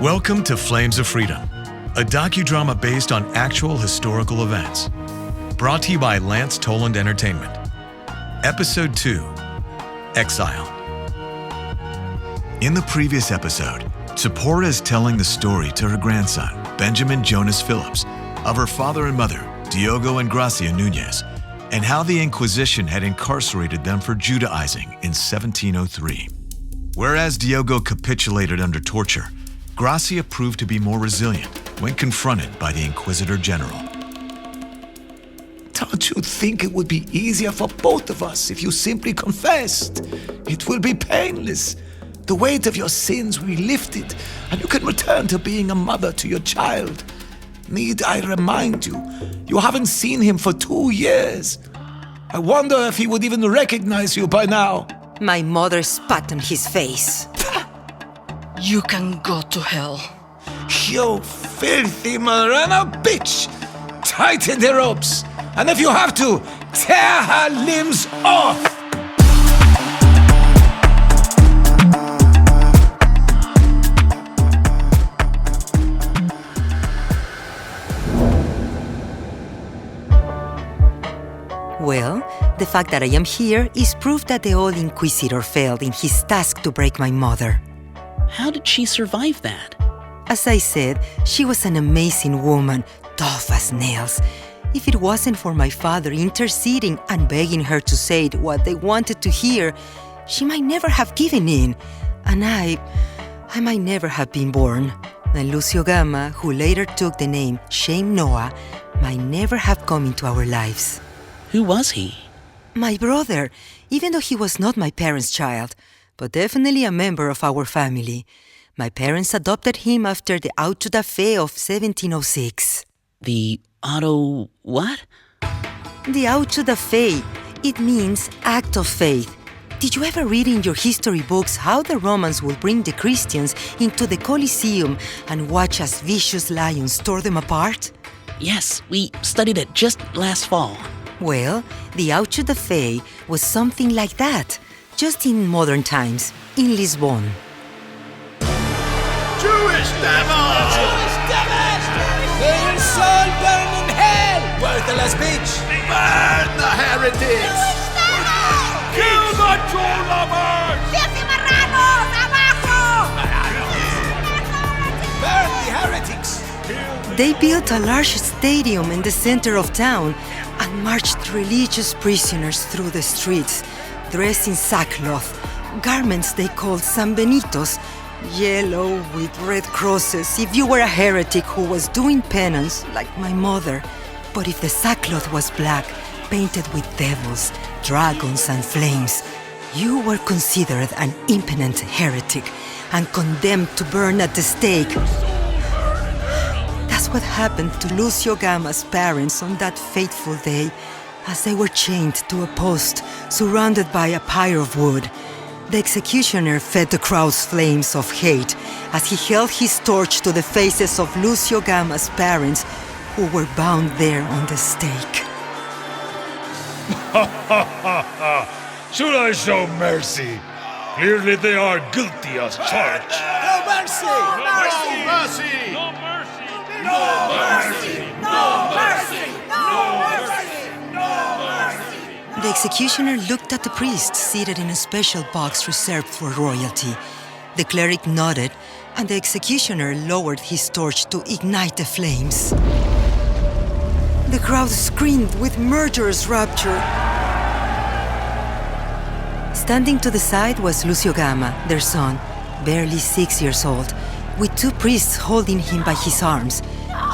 Welcome to Flames of Freedom, a docudrama based on actual historical events. Brought to you by Lance Toland Entertainment. Episode 2, Exile. In the previous episode, Zipporah is telling the story to her grandson, Benjamin Jonas Phillips, of her father and mother, Diogo and Gracia Nunes, and how the Inquisition had incarcerated them for Judaizing in 1703. Whereas Diogo capitulated under torture, Gracia proved to be more resilient when confronted by the Inquisitor General. Don't you think it would be easier for both of us if you simply confessed? It will be painless. The weight of your sins will be lifted, and you can return to being a mother to your child. Need I remind you, you haven't seen him for 2 years. I wonder if he would even recognize you by now. My mother spat on his face. You can go to hell. You filthy Morena bitch! Tighten the ropes, and if you have to, tear her limbs off! Well, the fact that I am here is proof that the old Inquisitor failed in his task to break my mother. How did she survive that? As I said, she was an amazing woman, tough as nails. If it wasn't for my father interceding and begging her to say what they wanted to hear, she might never have given in, and I might never have been born. And Lucio Gama, who later took the name Shame Noah, might never have come into our lives. Who was he? My brother, even though he was not my parents' child, but definitely a member of our family. My parents adopted him after the auto da fe of 1706. The auto what? The auto da fe. It means act of faith. Did you ever read in your history books how the Romans would bring the Christians into the Colosseum and watch as vicious lions tore them apart? Yes, we studied it just last fall. Well, the auto da fe was something like that, just in modern times, in Lisbon. Jewish devils! Jewish devils! May your soul burn in hell! Worthless bitch! Burn the heretics! Kill the Jew lovers! ¡Filthy marranos! ¡Abajo! Burn the heretics! They built a large stadium in the center of town and marched religious prisoners through the streets, dressed in sackcloth, garments they called sanbenitos, yellow with red crosses if you were a heretic who was doing penance, like my mother. But if the sackcloth was black, painted with devils, dragons, and flames, you were considered an impenitent heretic and condemned to burn at the stake. That's what happened to Lucio Gama's parents on that fateful day, as they were chained to a post surrounded by a pyre of wood. The executioner fed the crowd's flames of hate as he held his torch to the faces of Lucio Gama's parents, who were bound there on the stake. Should I show mercy? Clearly they are guilty as charged. No mercy! No mercy! No mercy! No mercy! No mercy! No mercy! No mercy! The executioner looked at the priest seated in a special box reserved for royalty. The cleric nodded, and the executioner lowered his torch to ignite the flames. The crowd screamed with murderous rapture. Standing to the side was Lucio Gama, their son, barely 6 years old, with 2 priests holding him by his arms.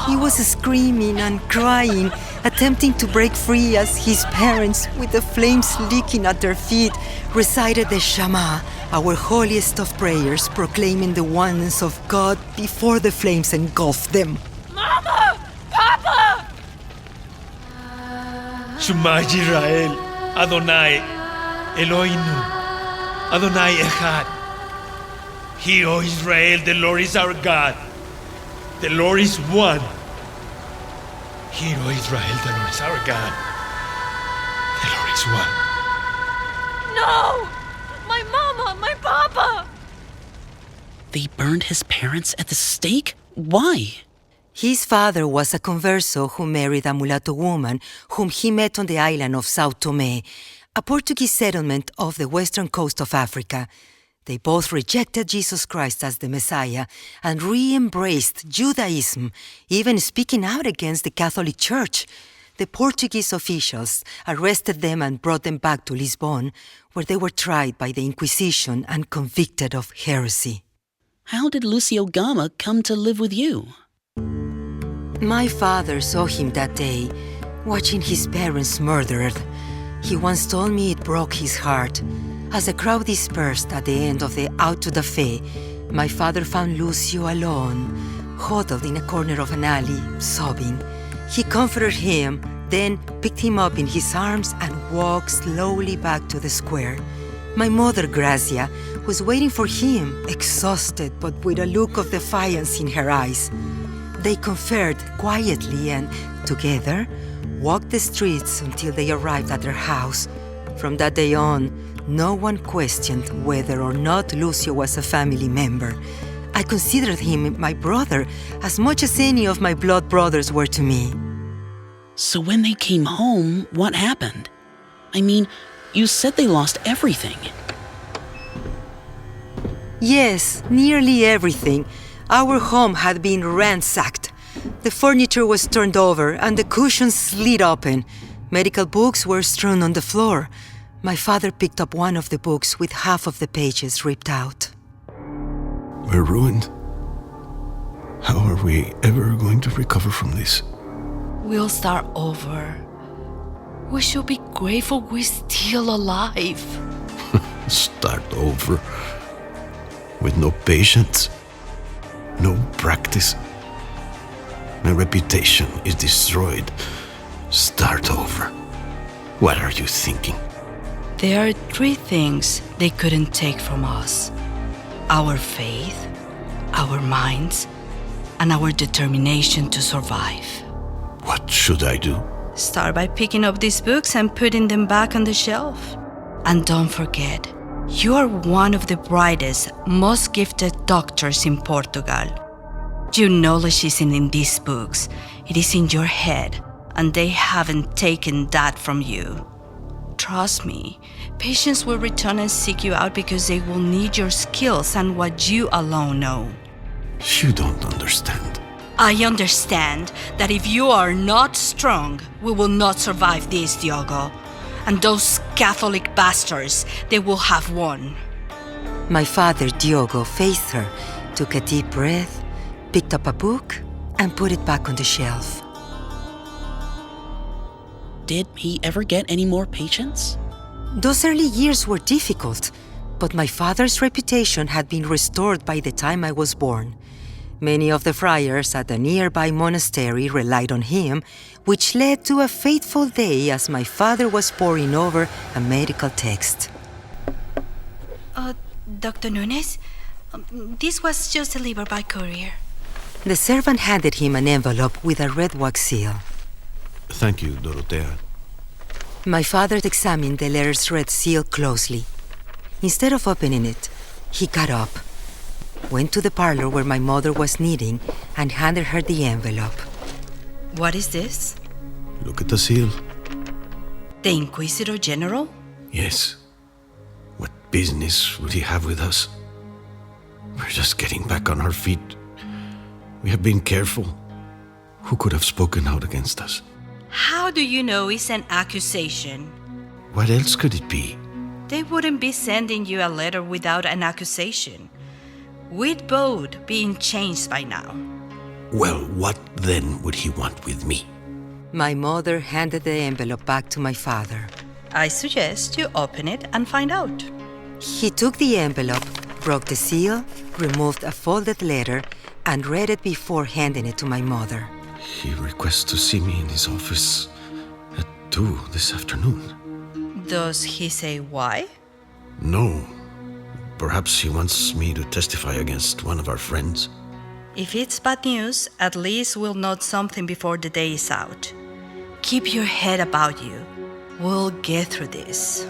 He was screaming and crying, attempting to break free as his parents, with the flames licking at their feet, recited the Shema, our holiest of prayers, proclaiming the oneness of God before the flames engulfed them. Mama! Papa! Shema Yisrael, Adonai, Eloheinu, Adonai Echad. Hear, O Israel, the Lord is our God. The Lord is one. Hear, O Israel, the Lord is our God. The Lord is one. No! My mama! My papa! They burned his parents at the stake? Why? His father was a converso who married a mulatto woman whom he met on the island of Sao Tome, a Portuguese settlement off the western coast of Africa. They both rejected Jesus Christ as the Messiah and re-embraced Judaism, even speaking out against the Catholic Church. The Portuguese officials arrested them and brought them back to Lisbon, where they were tried by the Inquisition and convicted of heresy. How did Lucio Gama come to live with you? My father saw him that day, watching his parents murdered. He once told me it broke his heart. As the crowd dispersed at the end of the auto da fe, my father found Lucio alone, huddled in a corner of an alley, sobbing. He comforted him, then picked him up in his arms and walked slowly back to the square. My mother, Gracia, was waiting for him, exhausted but with a look of defiance in her eyes. They conferred quietly and, together, walked the streets until they arrived at their house. From that day on, no one questioned whether or not Lucio was a family member. I considered him my brother as much as any of my blood brothers were to me. So when they came home, what happened? I mean, you said they lost everything. Yes, nearly everything. Our home had been ransacked. The furniture was turned over and the cushions slid open. Medical books were strewn on the floor. My father picked up one of the books with half of the pages ripped out. We're ruined. How are we ever going to recover from this? We'll start over. We should be grateful we're still alive. Start over. With no patience. No practice. My reputation is destroyed. Start over. What are you thinking? There are 3 things they couldn't take from us: our faith, our minds, and our determination to survive. What should I do? Start by picking up these books and putting them back on the shelf. And don't forget, you are one of the brightest, most gifted doctors in Portugal. Your knowledge isn't in these books, it is in your head, and they haven't taken that from you. Trust me, patients will return and seek you out because they will need your skills and what you alone know. You don't understand. I understand that if you are not strong, we will not survive this, Diogo. And those Catholic bastards, they will have won. My father, Diogo, faced her, took a deep breath, picked up a book, and put it back on the shelf. Did he ever get any more patients? Those early years were difficult, but my father's reputation had been restored by the time I was born. Many of the friars at a nearby monastery relied on him, which led to a fateful day as my father was poring over a medical text. Dr. Nunes, this was just delivered by courier. The servant handed him an envelope with a red wax seal. Thank you, Dorotea. My father examined the letter's red seal closely. Instead of opening it, he got up, went to the parlor where my mother was knitting, and handed her the envelope. What is this? Look at the seal. The Inquisitor General? Yes. What business would he have with us? We're just getting back on our feet. We have been careful. Who could have spoken out against us? How do you know it's an accusation? What else could it be? They wouldn't be sending you a letter without an accusation. We'd both be in chains by now. Well, what then would he want with me? My mother handed the envelope back to my father. I suggest you open it and find out. He took the envelope, broke the seal, removed a folded letter, and read it before handing it to my mother. He requests to see me in his office at 2 this afternoon. Does he say why? No. Perhaps he wants me to testify against one of our friends. If it's bad news, at least we'll know something before the day is out. Keep your head about you. We'll get through this.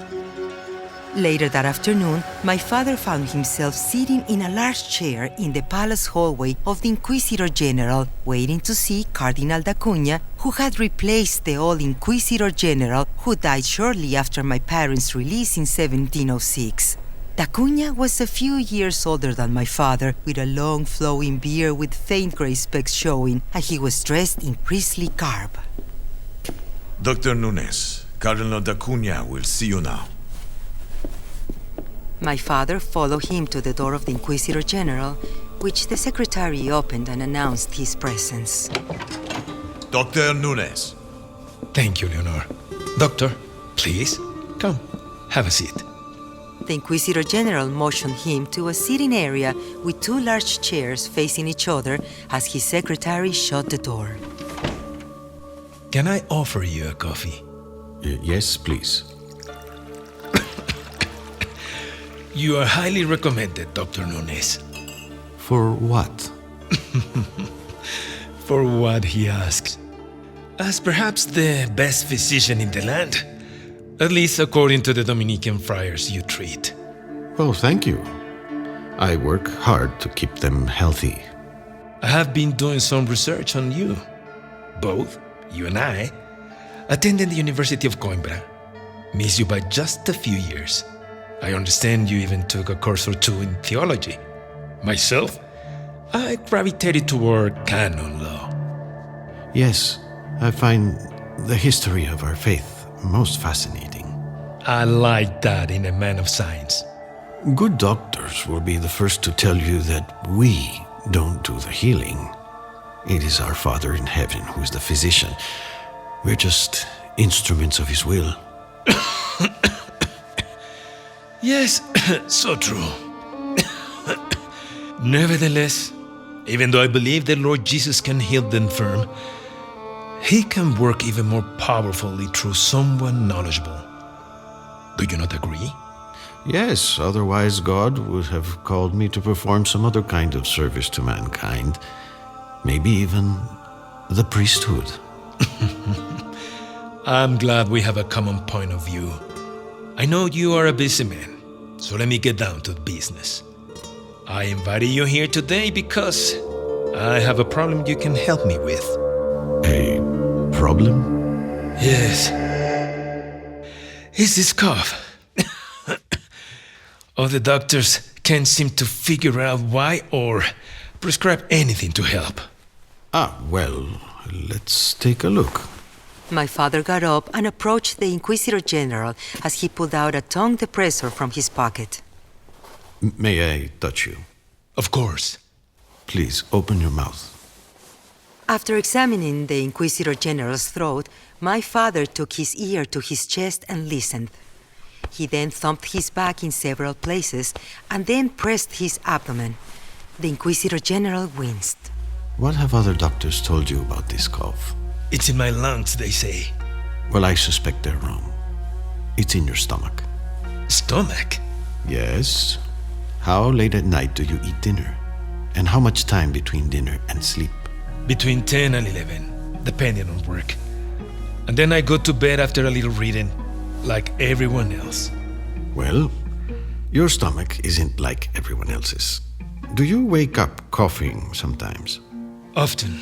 Later that afternoon, my father found himself sitting in a large chair in the palace hallway of the Inquisitor General, waiting to see Cardinal da Cunha, who had replaced the old Inquisitor General who died shortly after my parents' release in 1706. Da Cunha was a few years older than my father, with a long flowing beard with faint gray specks showing, and he was dressed in priestly garb. Dr. Nunes, Cardinal da Cunha will see you now. My father followed him to the door of the Inquisitor General, which the secretary opened and announced his presence. Dr. Nunes. Thank you, Leonor. Doctor, please, come, have a seat. The Inquisitor General motioned him to a sitting area with two large chairs facing each other as his secretary shut the door. Can I offer you a coffee? Yes, please. You are highly recommended, Dr. Nunes. For what? For what he asks. As perhaps the best physician in the land. At least according to the Dominican friars you treat. Oh, thank you. I work hard to keep them healthy. I have been doing some research on you. Both, you and I, attended the University of Coimbra. Miss you by just a few years. I understand you even took a course or two in theology. Myself, I gravitated toward canon law. Yes, I find the history of our faith most fascinating. I like that in a man of science. Good doctors will be the first to tell you that we don't do the healing. It is our Father in heaven who is the physician. We're just instruments of his will. Yes, so true. Nevertheless, even though I believe the Lord Jesus can heal the infirm, he can work even more powerfully through someone knowledgeable. Do you not agree? Yes, otherwise God would have called me to perform some other kind of service to mankind. Maybe even the priesthood. I'm glad we have a common point of view. I know you are a busy man, so let me get down to business. I invited you here today because I have a problem you can help me with. A problem? Yes. It's this cough. All the doctors can't seem to figure out why or prescribe anything to help. Well, let's take a look. My father got up and approached the Inquisitor General as he pulled out a tongue depressor from his pocket. May I touch you? Of course. Please, open your mouth. After examining the Inquisitor General's throat, my father took his ear to his chest and listened. He then thumped his back in several places and then pressed his abdomen. The Inquisitor General winced. What have other doctors told you about this cough? It's in my lungs, they say. Well, I suspect they're wrong. It's in your stomach. Stomach? Yes. How late at night do you eat dinner? And how much time between dinner and sleep? Between 10 and 11, depending on work. And then I go to bed after a little reading, like everyone else. Well, your stomach isn't like everyone else's. Do you wake up coughing sometimes? Often.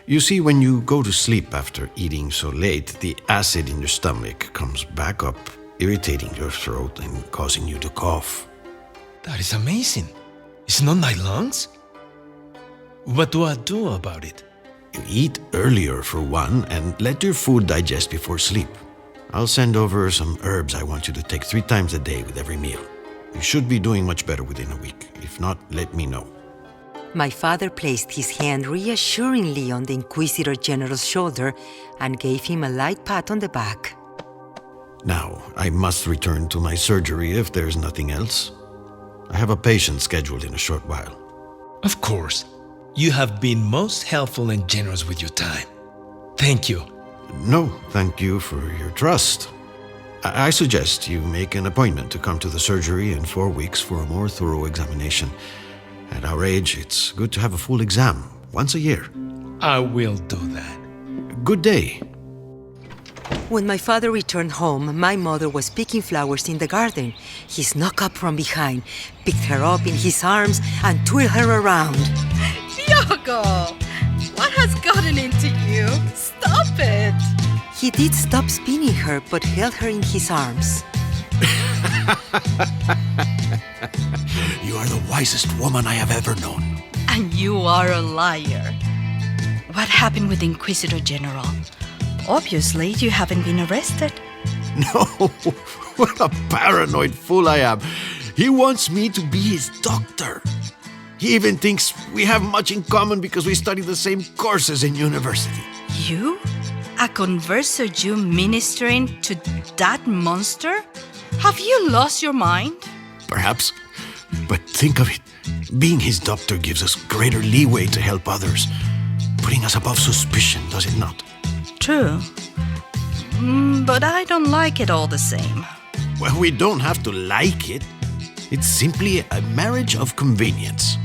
You see, when you go to sleep after eating so late, the acid in your stomach comes back up, irritating your throat and causing you to cough. That is amazing. It's not my lungs? What do I do about it? You eat earlier for one, and let your food digest before sleep. I'll send over some herbs I want you to take 3 times a day with every meal. You should be doing much better within a week. If not, let me know. My father placed his hand reassuringly on the Inquisitor General's shoulder and gave him a light pat on the back. Now, I must return to my surgery if there's nothing else. I have a patient scheduled in a short while. Of course. You have been most helpful and generous with your time. Thank you. No, thank you for your trust. I suggest you make an appointment to come to the surgery in 4 weeks for a more thorough examination. At our age, it's good to have a full exam, once a year. I will do that. Good day. When my father returned home, my mother was picking flowers in the garden. He snuck up from behind, picked her up in his arms, and twirled her around. Diogo! What has gotten into you? Stop it! He did stop spinning her, but held her in his arms. You are the wisest woman I have ever known. And you are a liar. What happened with the Inquisitor General? Obviously, you haven't been arrested. No, what a paranoid fool I am. He wants me to be his doctor. He even thinks we have much in common because we study the same courses in university. You? A Converso Jew ministering to that monster? Have you lost your mind? Perhaps. But think of it. Being his doctor gives us greater leeway to help others, putting us above suspicion, does it not? True. But I don't like it all the same. Well, we don't have to like it. It's simply a marriage of convenience.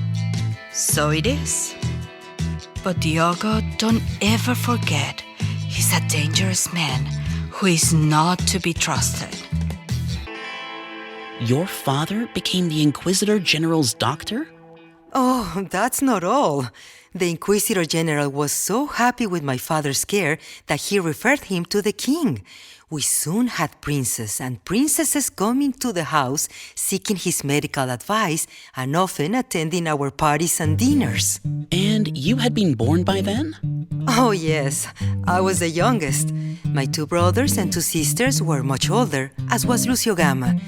So it is. But Diogo, don't ever forget, he's a dangerous man who is not to be trusted. Your father became the Inquisitor General's doctor? Oh, that's not all. The Inquisitor General was so happy with my father's care that he referred him to the king. We soon had princes and princesses coming to the house seeking his medical advice and often attending our parties and dinners. And you had been born by then? Oh, yes. I was the youngest. My 2 brothers and 2 sisters were much older, as was Lucio Gama.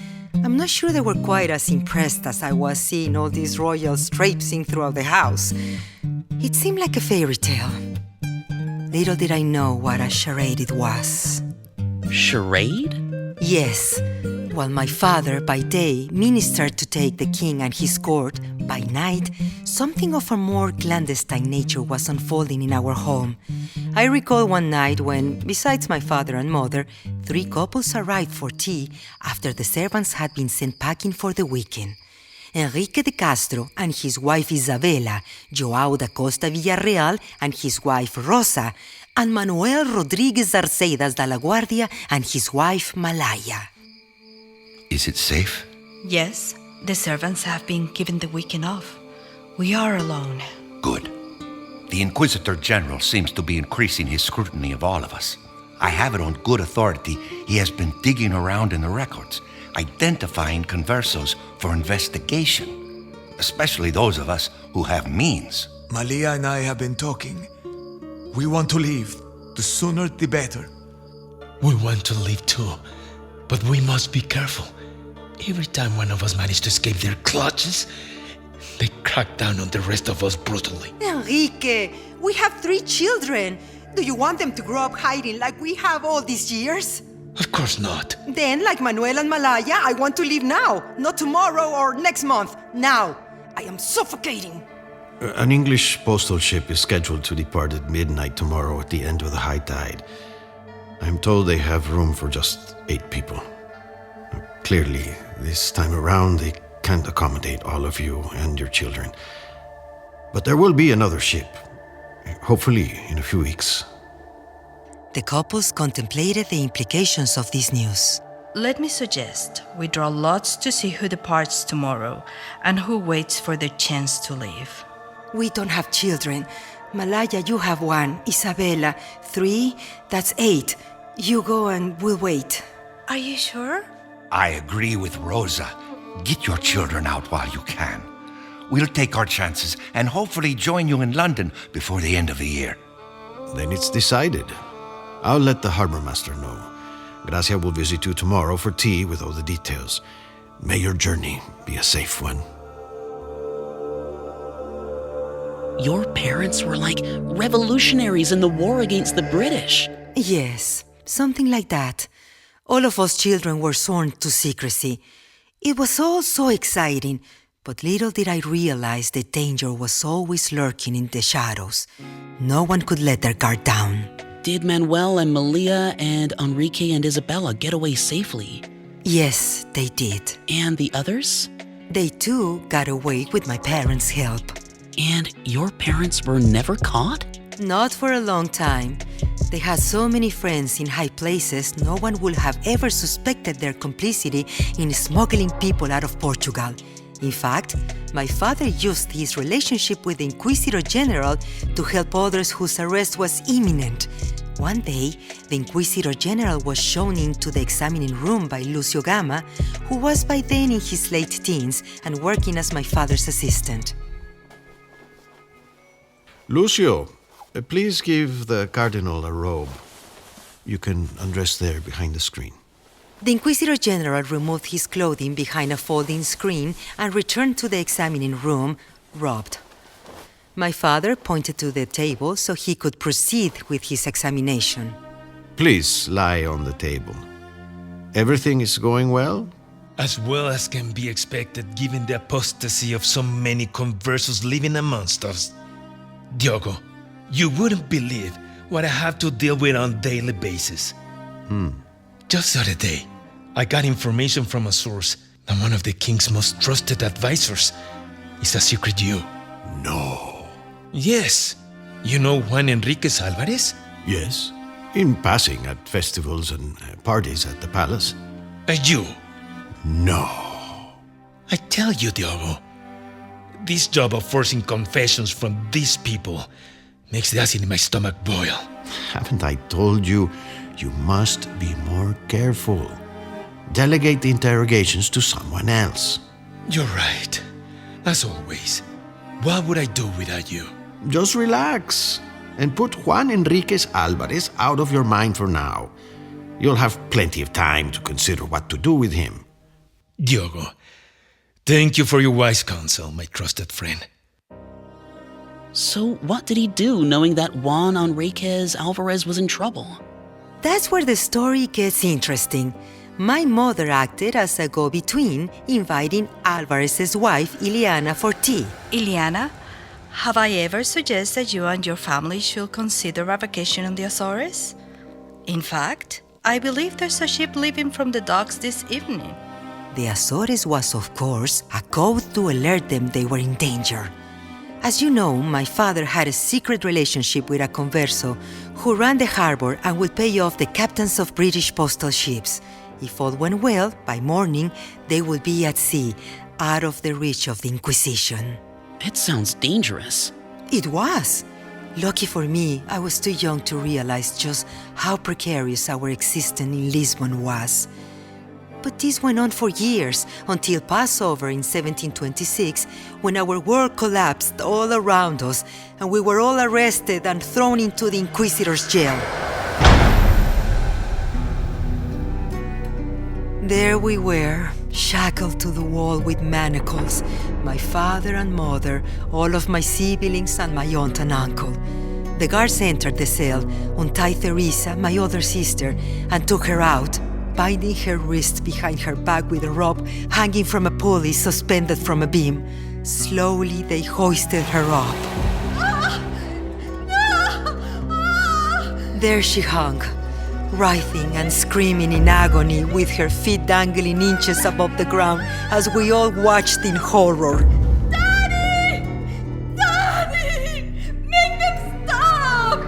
I'm not sure they were quite as impressed as I was seeing all these royals traipsing throughout the house. It seemed like a fairy tale. Little did I know what a charade it was. Charade? Yes. While my father, by day, ministered to take the king and his court, by night, something of a more clandestine nature was unfolding in our home. I recall one night when, besides my father and mother, 3 couples arrived for tea after the servants had been sent packing for the weekend. Enrique de Castro and his wife Isabela, Joao da Costa Villarreal and his wife Rosa, and Manuel Rodriguez Arceidas de la Guardia and his wife Malaya. Is it safe? Yes, the servants have been given the weekend off. We are alone. Good. The Inquisitor General seems to be increasing his scrutiny of all of us. I have it on good authority he has been digging around in the records, identifying Conversos for investigation, especially those of us who have means. Malia and I have been talking. We want to leave. The sooner the better. We want to leave too, but we must be careful. Every time one of us manages to escape their clutches, they crack down on the rest of us brutally. Enrique, we have 3 children. Do you want them to grow up hiding like we have all these years? Of course not. Then, like Manuel and Malaya, I want to leave now. Not tomorrow or next month. Now. I am suffocating. An English postal ship is scheduled to depart at midnight tomorrow at the end of the high tide. I'm told they have room for just 8 people. Clearly, this time around, they can't accommodate all of you and your children. But there will be another ship, hopefully in a few weeks. The couples contemplated the implications of this news. Let me suggest we draw lots to see who departs tomorrow and who waits for their chance to leave. We don't have children. Malaya, you have 1. Isabella, 3. That's 8. You go and we'll wait. Are you sure? I agree with Rosa. Get your children out while you can. We'll take our chances and hopefully join you in London before the end of the year. Then it's decided. I'll let the harbor master know. Gracia will visit you tomorrow for tea with all the details. May your journey be a safe one. Your parents were like revolutionaries in the war against the British. Yes, something like that. All of us children were sworn to secrecy. It was all so exciting, but little did I realize the danger was always lurking in the shadows. No one could let their guard down. Did Manuel and Malia and Enrique and Isabella get away safely? Yes, they did. And the others? They too got away with my parents' help. And your parents were never caught? Not for a long time. They had so many friends in high places, no one would have ever suspected their complicity in smuggling people out of Portugal. In fact, my father used his relationship with the Inquisitor General to help others whose arrest was imminent. One day, the Inquisitor General was shown into the examining room by Lucio Gama, who was by then in his late teens and working as my father's assistant. Lucio, please give the Cardinal a robe. You can undress there behind the screen. The Inquisitor General removed his clothing behind a folding screen and returned to the examining room, robed. My father pointed to the table so he could proceed with his examination. Please lie on the table. Everything is going well? As well as can be expected given the apostasy of so many Conversos living amongst us. Diogo, you wouldn't believe what I have to deal with on a daily basis. Just the other day, I got information from a source that one of the king's most trusted advisors is a secret Jew. No. Yes. You know Juan Enriquez Alvarez? Yes. In passing at festivals and parties at the palace. A Jew? No. I tell you, Diogo, this job of forcing confessions from these people makes the acid in my stomach boil. Haven't I told you, you must be more careful. Delegate the interrogations to someone else. You're right. As always. What would I do without you? Just relax and put Juan Enriquez Alvarez out of your mind for now. You'll have plenty of time to consider what to do with him. Diogo, thank you for your wise counsel, my trusted friend. So what did he do, knowing that Juan Enriquez Alvarez was in trouble? That's where the story gets interesting. My mother acted as a go-between, inviting Alvarez's wife, Ileana, for tea. Ileana, have I ever suggested you and your family should consider a vacation on the Azores? In fact, I believe there's a ship leaving from the docks this evening. The Azores was, of course, a code to alert them they were in danger. As you know, my father had a secret relationship with a converso who ran the harbor and would pay off the captains of British postal ships. If all went well, by morning, they would be at sea, out of the reach of the Inquisition. It sounds dangerous. It was. Lucky for me, I was too young to realize just how precarious our existence in Lisbon was. But this went on for years, until Passover in 1726, when our world collapsed all around us, and we were all arrested and thrown into the Inquisitor's jail. There we were, shackled to the wall with manacles, my father and mother, all of my siblings, and my aunt and uncle. The guards entered the cell, untied Teresa, my older sister, and took her out, binding her wrists behind her back with a rope hanging from a pulley suspended from a beam. Slowly, they hoisted her up. There she hung, writhing and screaming in agony, with her feet dangling inches above the ground as we all watched in horror. Daddy! Daddy! Make them stop!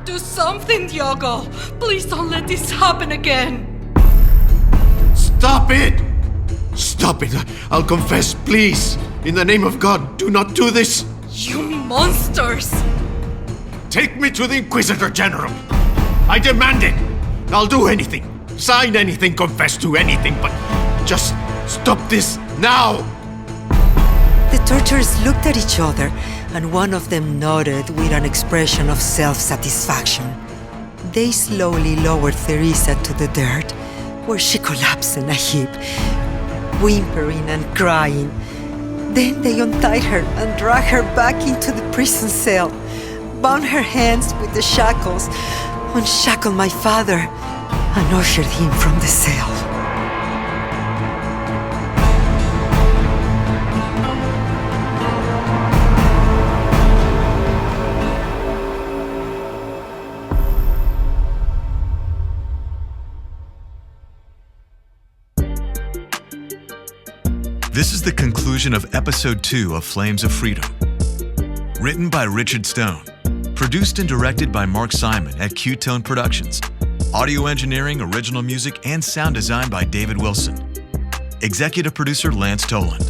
Do something, Diogo. Please don't let this happen again. Stop it! Stop it! I'll confess, please. In the name of God, do not do this. You monsters! Take me to the Inquisitor General. I demand it. I'll do anything. Sign anything, confess to anything, but just stop this now. The torturers looked at each other, and one of them nodded with an expression of self-satisfaction. They slowly lowered Teresa to the dirt, where she collapsed in a heap, whimpering and crying. Then they untied her and dragged her back into the prison cell, bound her hands with the shackles, unshackled my father, and ushered him from the cell. This is the conclusion of Episode 2 of Flames of Freedom. Written by Richard Stone. Produced and directed by Mark Simon at Q-Tone Productions. Audio engineering, original music, and sound design by David Wilson. Executive producer Lance Toland.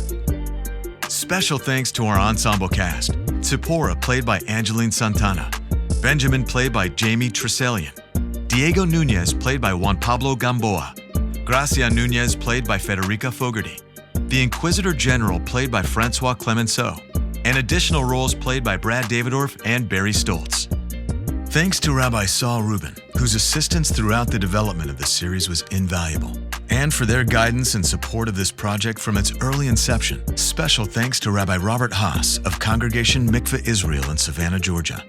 Special thanks to our ensemble cast. Zipporah, played by Angeline Santana. Benjamin, played by Jamie Treselian. Diego Nunes, played by Juan Pablo Gamboa. Gracia Nunez, played by Federica Fogarty. The Inquisitor General, played by Francois Clemenceau. And additional roles played by Brad Davidorf and Barry Stoltz. Thanks to Rabbi Saul Rubin, whose assistance throughout the development of this series was invaluable, and for their guidance and support of this project from its early inception. Special thanks to Rabbi Robert Haas of Congregation Mikveh Israel in Savannah, Georgia.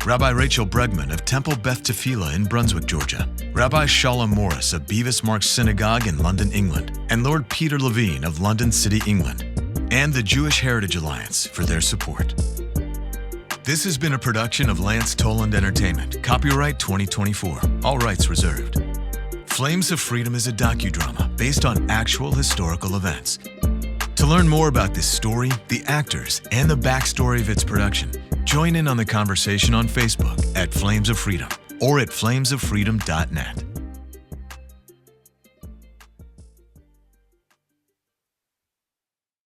Rabbi Rachel Bregman of Temple Beth Tefillah in Brunswick, Georgia. Rabbi Shalom Morris of Beavis Marks Synagogue in London, England. And Lord Peter Levine of London City, England. And the Jewish Heritage Alliance for their support. This has been a production of Lance Toland Entertainment. Copyright 2024. All rights reserved. Flames of Freedom is a docudrama based on actual historical events. To learn more about this story, the actors, and the backstory of its production, join in on the conversation on Facebook at Flames of Freedom or at flamesoffreedom.net.